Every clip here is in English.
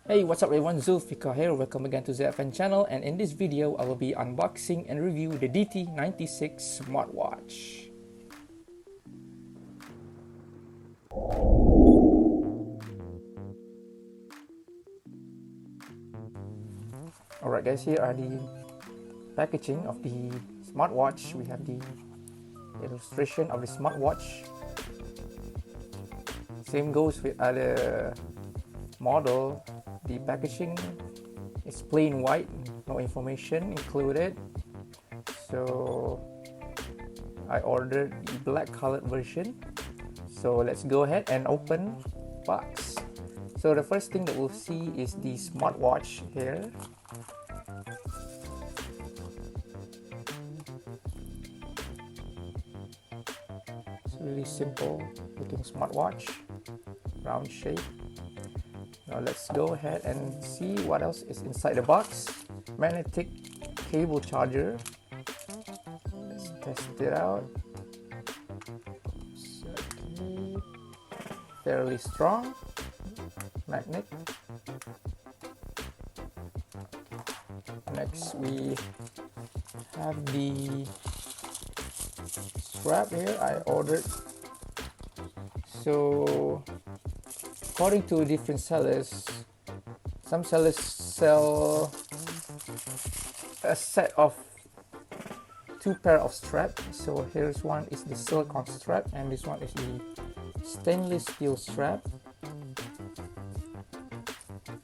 Hey, what's up everyone, Zulfikar here, welcome again to ZFN channel, and in this video I will be unboxing and review the DT96 Smartwatch. Alright guys, here are the packaging of the smartwatch. We have the illustration of the smartwatch. Same goes with other model. The packaging is plain white, no information included. So I ordered the black colored version. So let's go ahead and open box. So the first thing that we'll see is the smartwatch here. It's really simple looking smartwatch, round shape. Now let's go ahead and see what else is inside the box. Magnetic cable charger. Let's test it out. Okay. Fairly strong magnet. Next we have the strap here I ordered. So according to different sellers, some sellers sell a set of two pair of straps. So here's one is the silicone strap and this one is the stainless steel strap,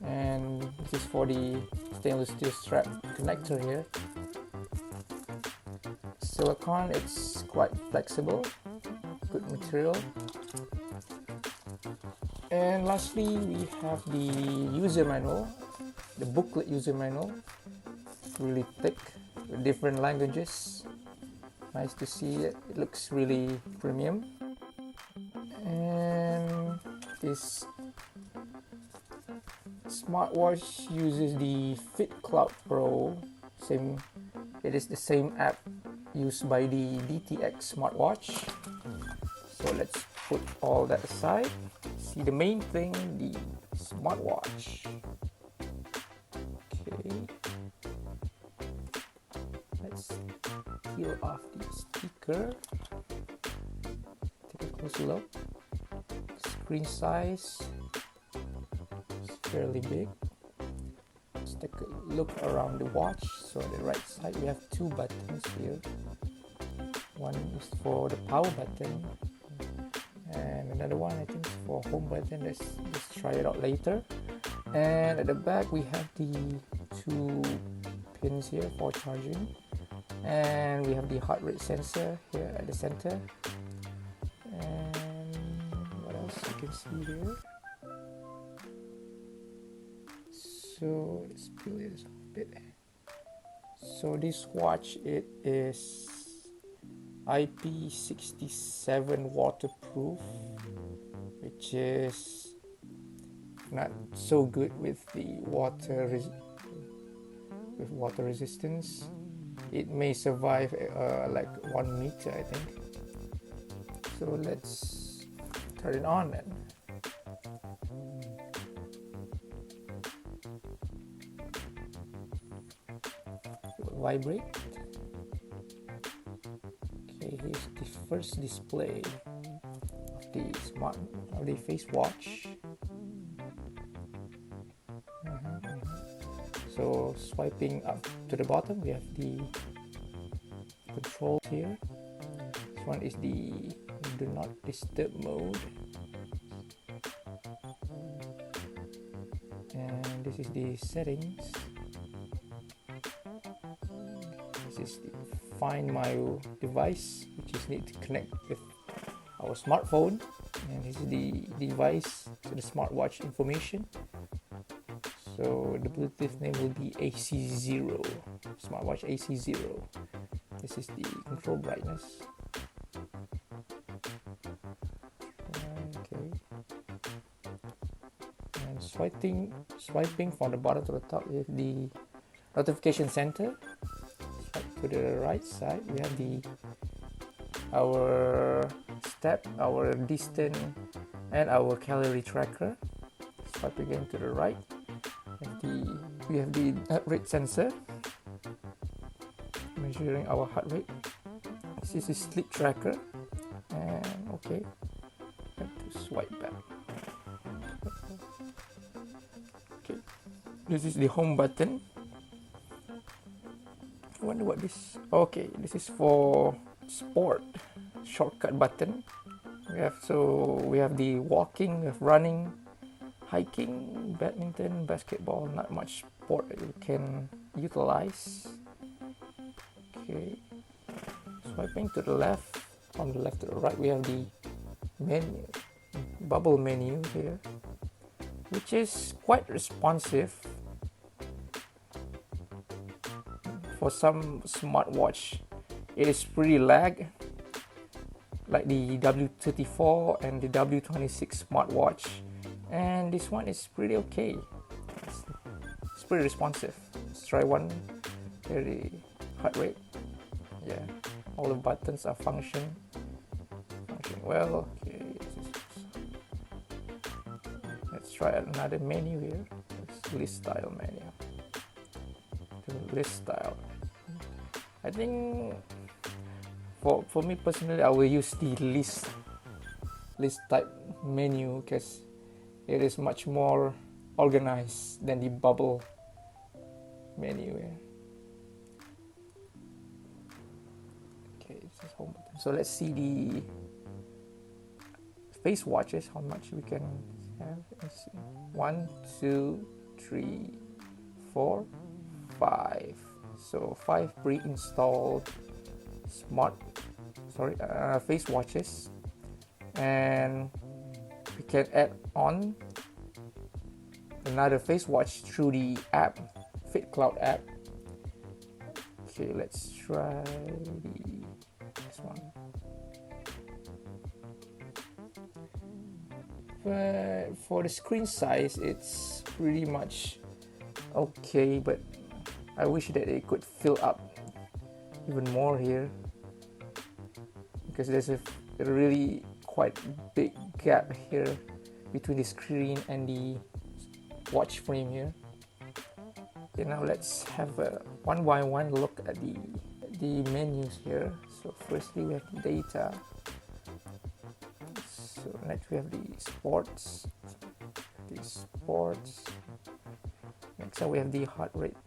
and this is for the stainless steel strap connector here. Silicone, it's quite flexible, good material. And lastly, we have the user manual, the booklet user manual. It's really thick with different languages. Nice to see it. It looks really premium. And this smartwatch uses the Fit Cloud Pro. It is the same app used by the DT96 Smartwatch. So let's put all that aside. See the main thing, the smartwatch. Okay, let's peel off the sticker. Take a closer look. Screen size is fairly big. Let's take a look around the watch. So on the right side we have two buttons here. One is for the power button, and another one I think is for home button. Let's try it out later. And at the back we have the two pins here for charging, and we have the heart rate sensor here at the center. And what else you can see here? So let's peel this a bit. So this watch, it is IP67 waterproof, which is not so good with the water resistance. It may survive like 1 meter, I think. So let's turn it on then. It will vibrate. Okay, here's the first display of the face watch. So swiping up to the bottom, we have the controls here. This one is the do not disturb mode, and this is the settings. This is the find my device, which is need to connect with our smartphone, and this is the device to the smartwatch information. So the Bluetooth name will be AC0, smartwatch AC0. This is the control brightness. Okay. And swiping from the bottom to the top is the notification center. To the right side we have our step, our distance, and our calorie tracker. Swipe again to the right. We have the heart rate sensor measuring our heart rate. This is sleep tracker, and okay, have to swipe back. Okay, this is the home button. I wonder what this. Okay, this is for sport shortcut button. We have the walking, we have running, hiking, badminton, basketball. Not much sport that you can utilize. Okay, swiping to the left. On the left to the right, we have the menu, bubble menu here, which is quite responsive. For some smartwatch, it is pretty lag, like the W34 and the W26 Smartwatch, and this one is pretty okay. It's pretty responsive. Let's try one. Here, the heart rate. Yeah, all the buttons are functioning well. Okay, let's try another menu here. It's list style menu. The list style. I think for me personally, I will use the list type menu because it is much more organized than the bubble menu here. Okay, this is home button. So let's see the face watches, how much we can have. Let's see. 1, 2, 3, 4, 5. So 5 pre-installed face watches, and we can add on another face watch through the app, FitCloud app. Okay, let's try this one. But for the screen size, it's pretty much okay, but I wish that it could fill up even more here, because there's a really quite big gap here between the screen and the watch frame here. Okay, now let's have a one by one look at the menus here. So firstly we have data. So next we have the sports. Next we have the heart rate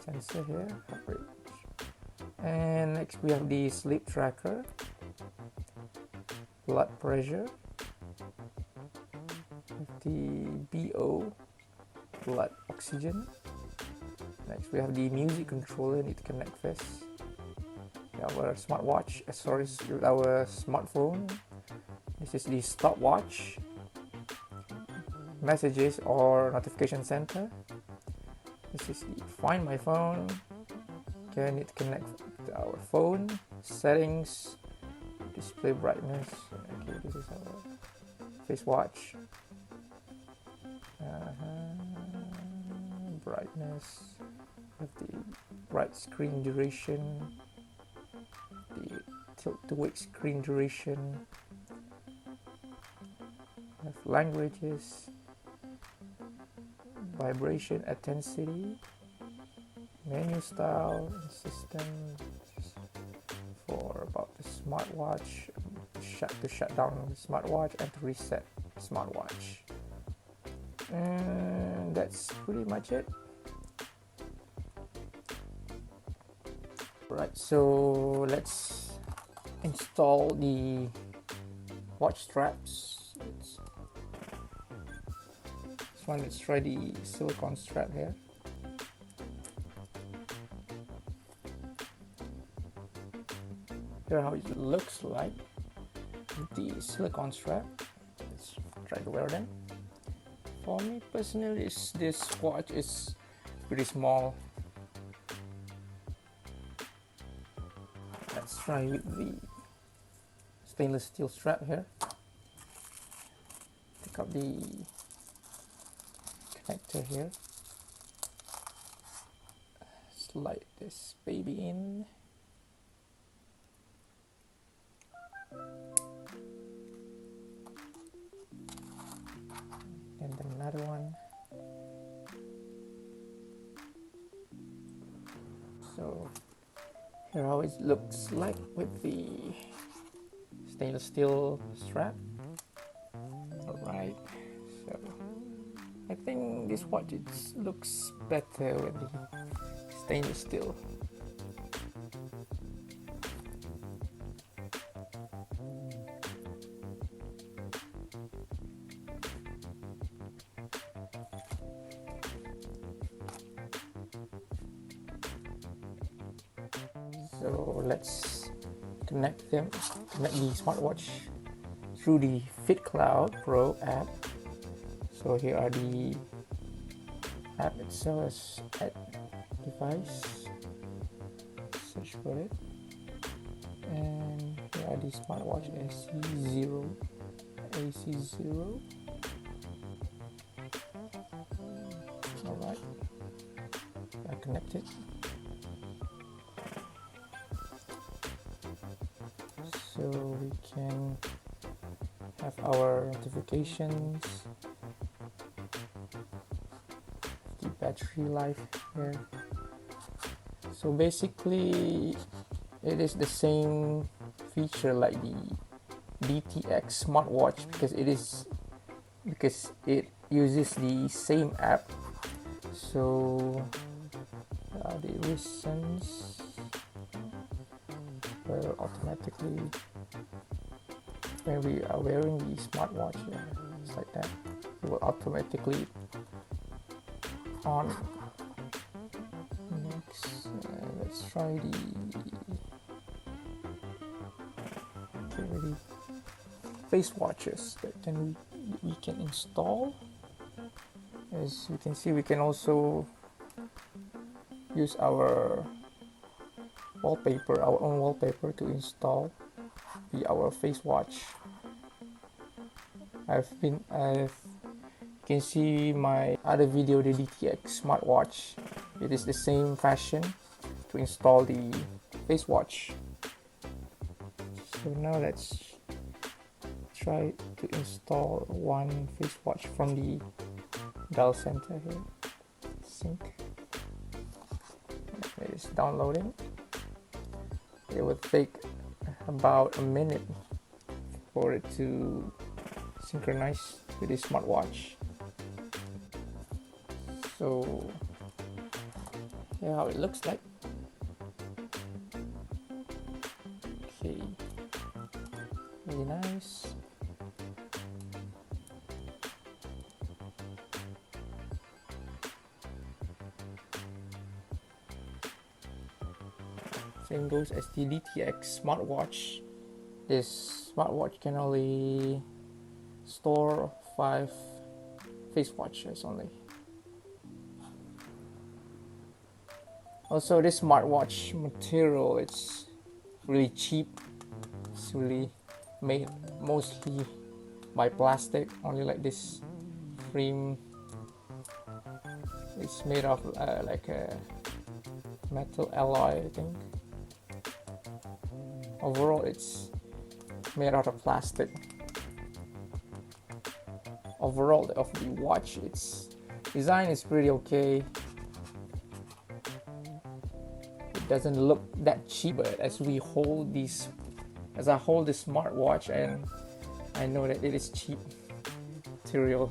sensor here, heart rate. And next we have the sleep tracker, blood pressure, the BO, blood oxygen. Next we have the music controller, need to connect first. Our smartwatch, our smartphone. This is the stopwatch, messages or notification center. This is the find my phone. Okay, I need to connect to our phone. Settings, display brightness. Okay, this is our face watch. Brightness, have the bright screen duration, the tilt to wake screen duration, have languages, vibration intensity, menu style, and system for about the smartwatch, to shut down the smartwatch and to reset the smartwatch. And that's pretty much it. Right, so let's install the watch straps. This one, let's try the silicone strap here. Here how it looks like with the silicone strap. Let's try to wear them. For me personally, this watch is pretty small. Let's try with the stainless steel strap here. Pick up the connector here. Slide this baby in. And another one. So here how it looks like with the stainless steel strap. Alright, so I think this watch looks better with the stainless steel. So let's connect the smartwatch through the FitCloud Pro app. So here are the app itself as add device, search for it, and here are the smartwatch AC0. Alright, I connect it. So we can have our notifications, the battery life here. So basically it is the same feature like the DT96 Smartwatch because it uses the same app. So the wristbands will automatically, when we are wearing the smartwatch, it's like that, it will automatically on. Next, let's try the face watches that we can install. As you can see, we can also use our wallpaper, our own wallpaper, to install our face watch. You can see my other video, the DT96 Smartwatch. It is the same fashion to install the face watch. So now let's try to install one face watch from the dial center here. Sync. It is downloading. It will take about a minute for it to synchronize with the smartwatch. So yeah, how it looks like. Okay, really nice. Same goes as the DT96 Smartwatch. This smartwatch can only store 5 face watches only. Also, this smartwatch material, it's really cheap. It's really made mostly by plastic, only like this frame. It's made of like a metal alloy, I think. Overall, it's made out of plastic. Overall of the watch, its design is pretty okay. It doesn't look that cheap, but as I hold this smartwatch, and I know that it is cheap material.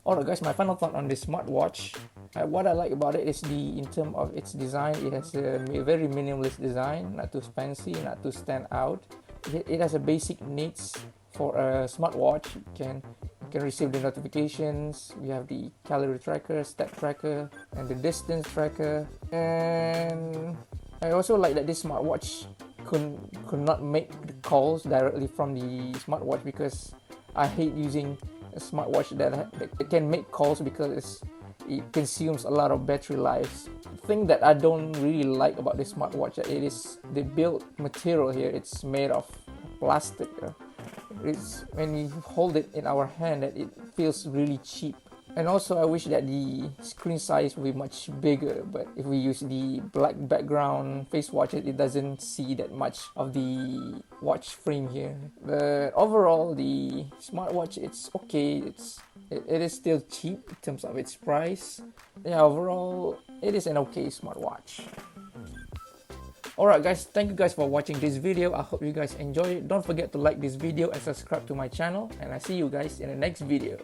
Alright guys, my final thought on this smartwatch. What I like about it is in terms of its design, it has a very minimalist design, not too fancy, not too stand out. It has a basic needs for a smartwatch. You can receive the notifications. We have the calorie tracker, step tracker, and the distance tracker. And I also like that this smartwatch could not make the calls directly from the smartwatch, because I hate using a smartwatch that can make calls, because it consumes a lot of battery life. The thing that I don't really like about this smartwatch, it is the build material here. It's made of plastic. It's when you hold it in our hand that it feels really cheap. And also I wish that the screen size would be much bigger, but if we use the black background face watch, it doesn't see that much of the watch frame here. But overall, the smartwatch, it's okay. It is still cheap in terms of its price. Yeah, overall it is an okay smartwatch. Alright guys, thank you guys for watching this video. I hope you guys enjoy it. Don't forget to like this video and subscribe to my channel, and I see you guys in the next video.